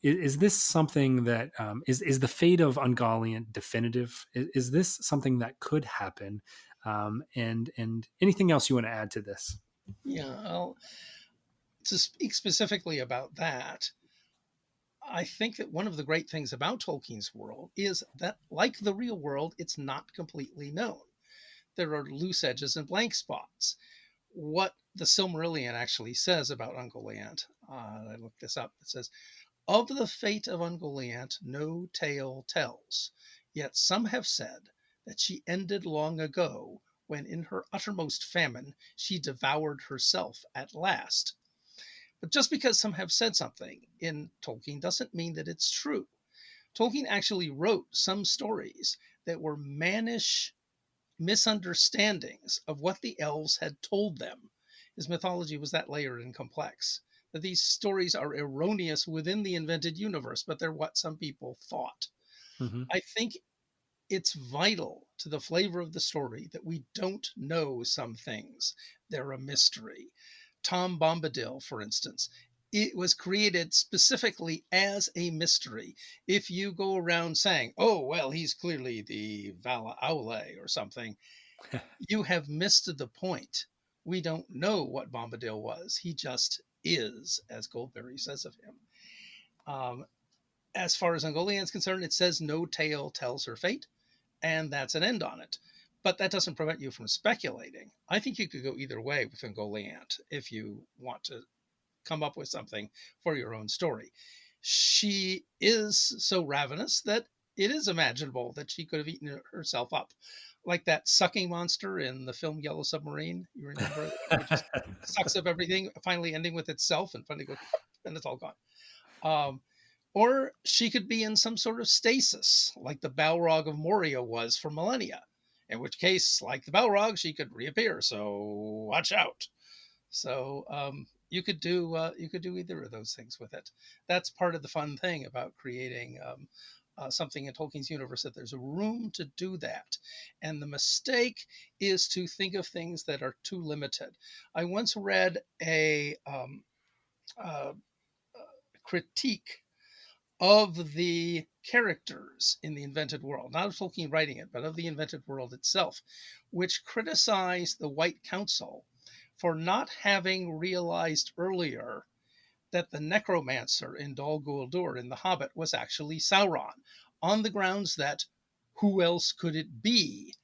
is this something that is the fate of Ungoliant definitive? Is this something that could happen? And anything else you want to add to this? Yeah, to speak specifically about that, I think that one of the great things about Tolkien's world is that, like the real world, it's not completely known. There are loose edges and blank spots. What the Silmarillion actually says about Ungoliant, I looked this up, it says, "Of the fate of Ungoliant no tale tells, yet some have said that she ended long ago, when in her uttermost famine she devoured herself at last." But just because some have said something in Tolkien doesn't mean that it's true. Tolkien actually wrote some stories that were mannish misunderstandings of what the elves had told them. His mythology was that layered and complex, that these stories are erroneous within the invented universe, but they're what some people thought. Mm-hmm. I think it's vital to the flavor of the story that we don't know some things. They're a mystery. Tom Bombadil, for instance, it was created specifically as a mystery. If you go around saying, "Oh, well, he's clearly the Vala Aule or something," you have missed the point. We don't know what Bombadil was. He just is, as Goldberry says of him. Um, as far as Ungoliant is concerned, it says no tale tells her fate, and that's an end on it. But that doesn't prevent you from speculating. I think you could go either way with Ungoliant if you want to come up with something for your own story. She is so ravenous that it is imaginable that she could have eaten herself up, like that sucking monster in the film Yellow Submarine. You remember the one which just sucks up everything, finally ending with itself, and finally goes, and it's all gone. Um, or she could be in some sort of stasis, like the Balrog of Moria was for millennia. In which case, like the Balrog, she could reappear. So watch out. So you could do either of those things with it. That's part of the fun thing about creating something in Tolkien's universe, that there's a room to do that. And the mistake is to think of things that are too limited. I once read a uh, critique of the characters in the invented world, not of Tolkien writing it, but of the invented world itself, which criticized the White Council for not having realized earlier that the necromancer in Dol Guldur in The Hobbit was actually Sauron, on the grounds that who else could it be?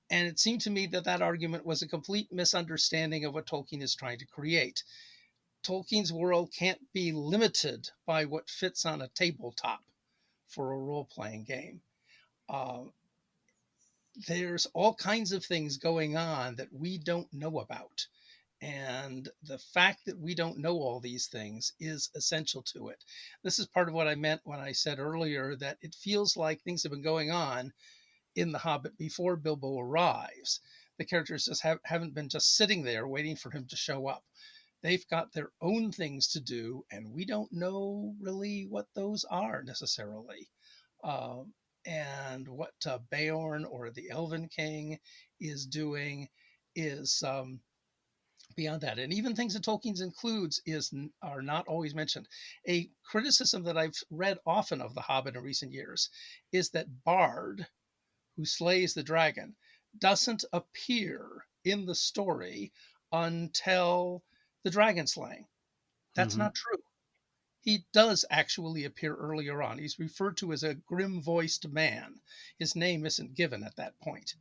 And it seemed to me that that argument was a complete misunderstanding of what Tolkien is trying to create. Tolkien's world can't be limited by what fits on a tabletop for a role playing game. Uh, there's all kinds of things going on that we don't know about. And the fact that we don't know all these things is essential to it. This is part of what I meant when I said earlier that it feels like things have been going on in The Hobbit before Bilbo arrives. The characters just haven't been just sitting there waiting for him to show up. They've got their own things to do, and we don't know really what those are necessarily. Um, and what Beorn or the Elven King is doing is beyond that. And even things that Tolkien's includes are not always mentioned. A criticism that I've read often of The Hobbit in recent years is that Bard, who slays the dragon, doesn't appear in the story until the dragon slaying. That's Hmm. not true. He does actually appear earlier on. He's referred to as a grim voiced man. His name isn't given at that point.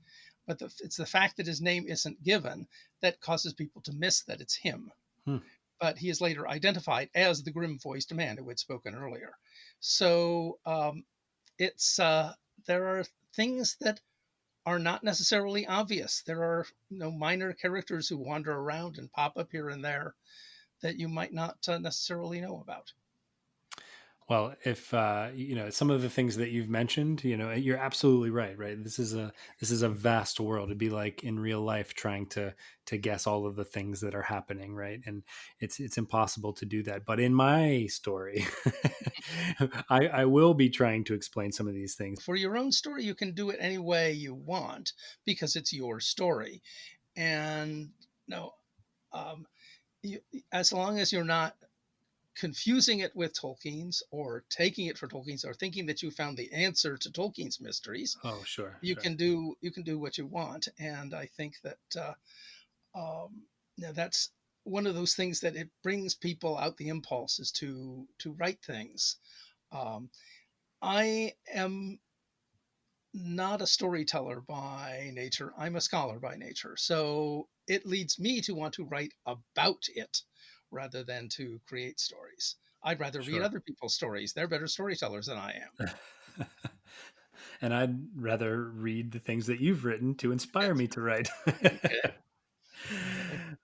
But it's the fact that his name isn't given that causes people to miss that it's him. Hmm. But he is later identified as the grim voiced man who had spoken earlier. So it's there are things that are not necessarily obvious. There are minor characters who wander around and pop up here and there that you might not necessarily know about. Well, if some of the things that you've mentioned, you're absolutely right. Right, this is a vast world. It'd be like in real life trying to guess all of the things that are happening, right? And it's impossible to do that. But in my story, I will be trying to explain some of these things. For your own story, you can do it any way you want because it's your story. And no, um, you, as long as you're not confusing it with Tolkien's or taking it for Tolkien's or thinking that you found the answer to Tolkien's mysteries, Oh, sure, you sure. can do what you want. And I think that that's one of those things that it brings people out the impulses to write things. Um, I am not a storyteller by nature. I'm a scholar by nature. So it leads me to want to write about it rather than to create stories. I'd rather read Sure. other people's stories. They're better storytellers than I am. And I'd rather read the things that you've written to inspire me to write. Okay. Okay.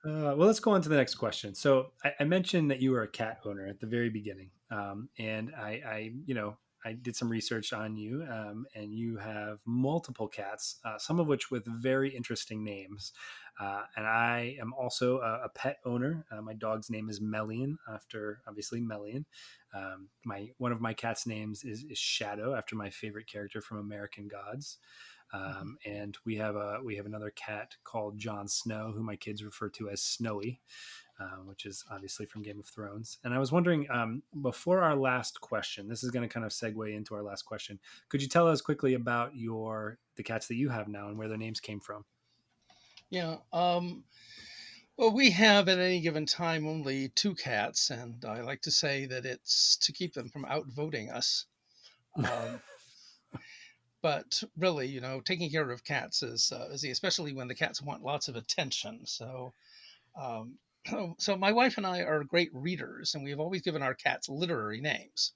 Well, let's go on to the next question. So I mentioned that you were a cat owner at the very beginning, and I did some research on you, and you have multiple cats, some of which with very interesting names. And I am also a pet owner. My dog's name is Melian, after obviously Melian. My one of my cat's names is Shadow, after my favorite character from American Gods. Mhm. And we have another cat called Jon Snow, who my kids refer to as Snowy, which is obviously from Game of Thrones. And I was wondering, before our last question, this is going to kind of segue into our last question. Could you tell us quickly about the cats that you have now and where their names came from? Yeah. Well, we have at any given time only two cats, and I like to say that it's to keep them from outvoting us. Um, but really, taking care of cats is especially when the cats want lots of attention. So, um, so my wife and I are great readers, and we have always given our cats literary names.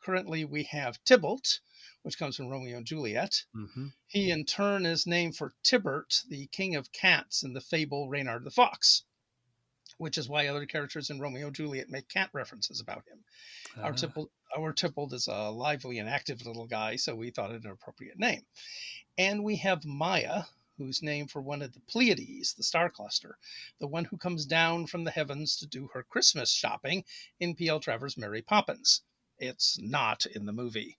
Currently, we have Tybalt, which comes from Romeo and Juliet. Mm-hmm. He, in turn, is named for Tybert, the king of cats in the fable Reynard the Fox, which is why other characters in Romeo and Juliet make cat references about him. Ah, Our Tybalt is a lively and active little guy, so we thought it an appropriate name. And we have Maya, who's named for one of the Pleiades, the star cluster, the one who comes down from the heavens to do her Christmas shopping in P.L. Travers' Mary Poppins. It's not in the movie.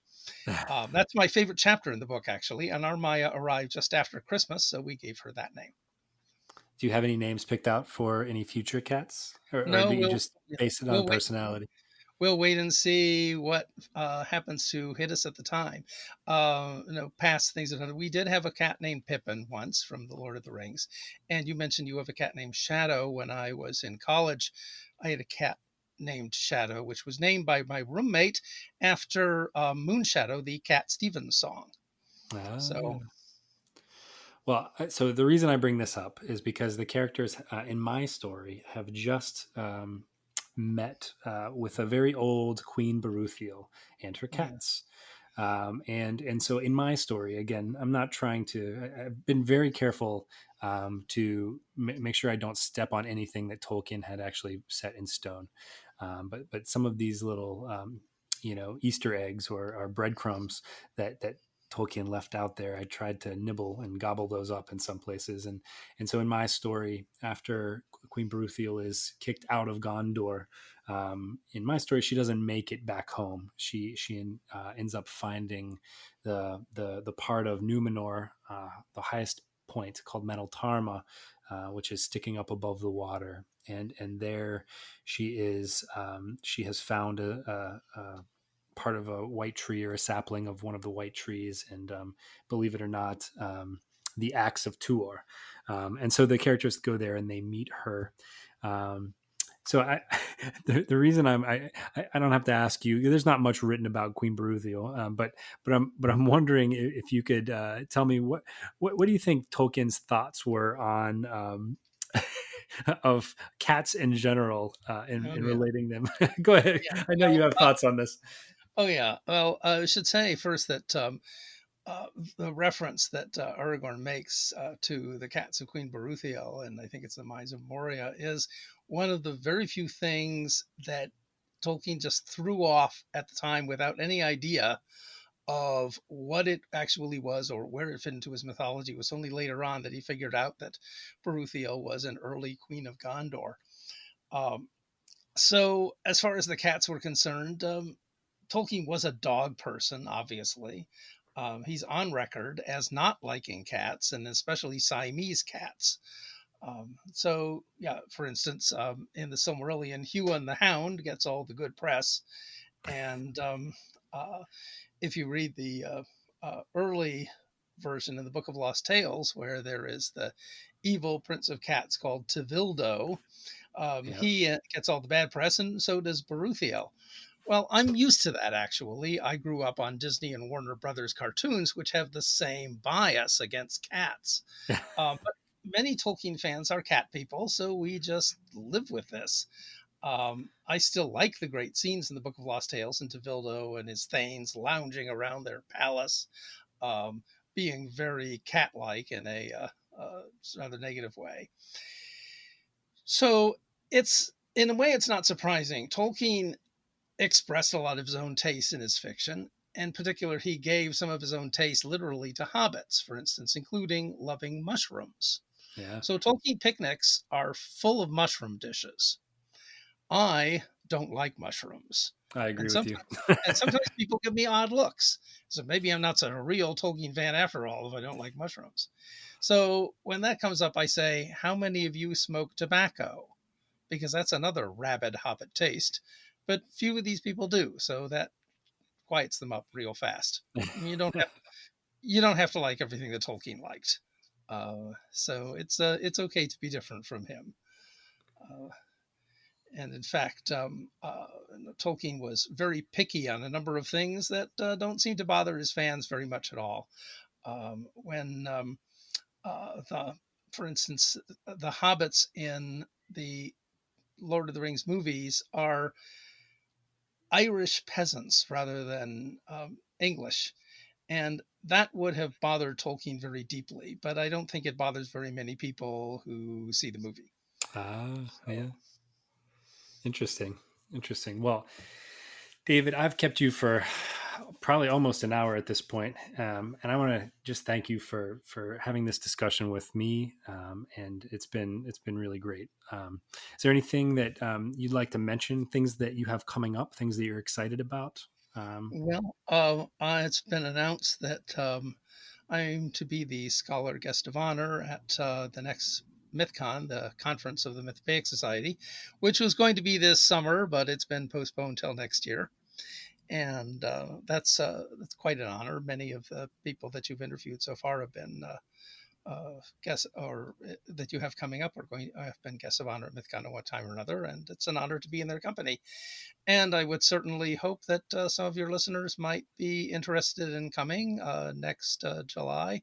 That's my favorite chapter in the book, actually. And our Maya arrived just after Christmas, so we gave her that name. do you have any names picked out for any future cats, or No, do you just base it on we'll wait. personality? We'll wait and see what happens to hit us at the time. Past things that we did have a cat named Pippin once from The Lord of the Rings, and you mentioned you have a cat named Shadow. When I was in college, I had a cat named Shadow, which was named by my roommate after Moon Shadow, the Cat Stevens song. So Ah. Well, so the reason I bring this up is because the characters in my story have just met with a very old Queen Beruthiel and her mm, cats. And so in my story, again, I'm not trying to. I've been very careful to make sure I don't step on anything that Tolkien had actually set in stone. But some of these little Easter eggs or breadcrumbs that Tolkien left out there, I tried to nibble and gobble those up in some places. And so in my story, after Queen Beruthiel is kicked out of Gondor, in my story, she doesn't make it back home. She ends up finding the part of Numenor, the highest point called Meneltarma, which is sticking up above the water, and there she has found a part of a white tree or a sapling of one of the white trees, and believe it or not, the axe of Tuor. And so the characters go there and they meet her. Um, so the reason I don't have to ask you. There's not much written about Queen Beruthiel, but I'm wondering if you could tell me what do you think Tolkien's thoughts were on of cats in general Oh in yeah, relating them. Go ahead. yeah. I know you have thoughts on this. Oh yeah. Well, I should say first that uh, the reference that Aragorn makes to the cats of Queen Beruthiel, and I think it's the Mines of Moria, is one of the very few things that Tolkien just threw off at the time without any idea of what it actually was or where it fit into his mythology. It was only later on that he figured out that Beruthiel was an early queen of Gondor. Um, so, as far as the cats were concerned, Tolkien was a dog person, obviously. He's on record as not liking cats, and especially Siamese cats. So, yeah, for instance, in the Silmarillion, Huon the Hound gets all the good press. And uh, if you read the early version in the Book of Lost Tales, where there is the evil prince of cats called Tevildo, Yeah. he gets all the bad press, and so does Beruthiel. Well, I'm used to that actually. I grew up on Disney and Warner Brothers cartoons, which have the same bias against cats. But many Tolkien fans are cat people, so we just live with this. I still like the great scenes in the Book of Lost Tales and Tevildo and his thanes lounging around their palace, um, being very cat like in a rather negative way. So it's in a way, it's not surprising. Tolkien expressed a lot of his own taste in his fiction. In particular, he gave some of his own taste literally to hobbits, for instance, including loving mushrooms. Yeah. So Tolkien picnics are full of mushroom dishes. I don't like mushrooms. I And agree with you. sometimes people give me odd looks. So maybe I'm not a real Tolkien fan after all if I don't like mushrooms. So when that comes up, I say, how many of you smoke tobacco? Because that's another rabid hobbit taste. But few of these people do, so that quiets them up real fast. You don't have to like everything that Tolkien liked. So it's okay to be different from him. Uh, and in fact, Tolkien was very picky on a number of things that don't seem to bother his fans very much at all. When the, for instance, the hobbits in the Lord of the Rings movies are Irish peasants rather than English. And that would have bothered Tolkien very deeply, but I don't think it bothers very many people who see the movie. Yeah. So, Interesting. Interesting. Well, David, I've kept you for probably almost an hour at this point, and I want to just thank you for having this discussion with me. And it's been really great. Is there anything that you'd like to mention? Things that you have coming up? Things that you're excited about? Um, well, it's been announced that I'm to be the scholar guest of honor at the next MythCon, the conference of the Mythopaic Society, which was going to be this summer, but it's been postponed till next year. And that's quite an honor. Many of the people that you've interviewed so far have been guests, or that you have coming up, are going. Have been guests of honor at MythCon at one time or another, and it's an honor to be in their company. And I would certainly hope that some of your listeners might be interested in coming next July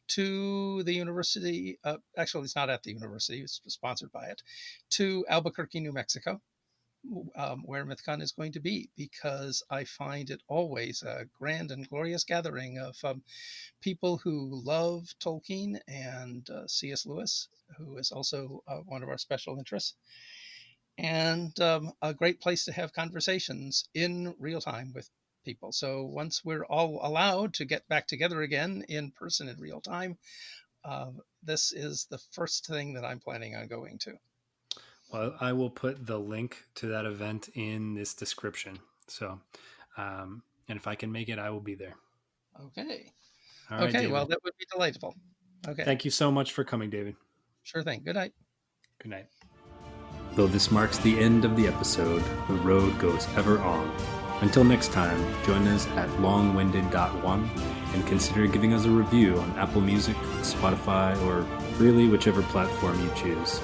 to the university. Actually, it's not at the university; it's sponsored by it. To Albuquerque, New Mexico, where MythCon is going to be, because I find it always a grand and glorious gathering of people who love Tolkien and C.S. Lewis, who is also one of our special interests, and a great place to have conversations in real time with people. So once we're all allowed to get back together again in person in real time, this is the first thing that I'm planning on going to. Well, I will put the link to that event in this description. So, and if I can make it, I will be there. Okay. All right, Okay. David. Well, that would be delightful. Okay. Thank you so much for coming, David. Sure thing. Good night. Good night. Though this marks the end of the episode, the road goes ever on. Until next time, join us at longwinded.one and consider giving us a review on Apple Music, Spotify, or really whichever platform you choose.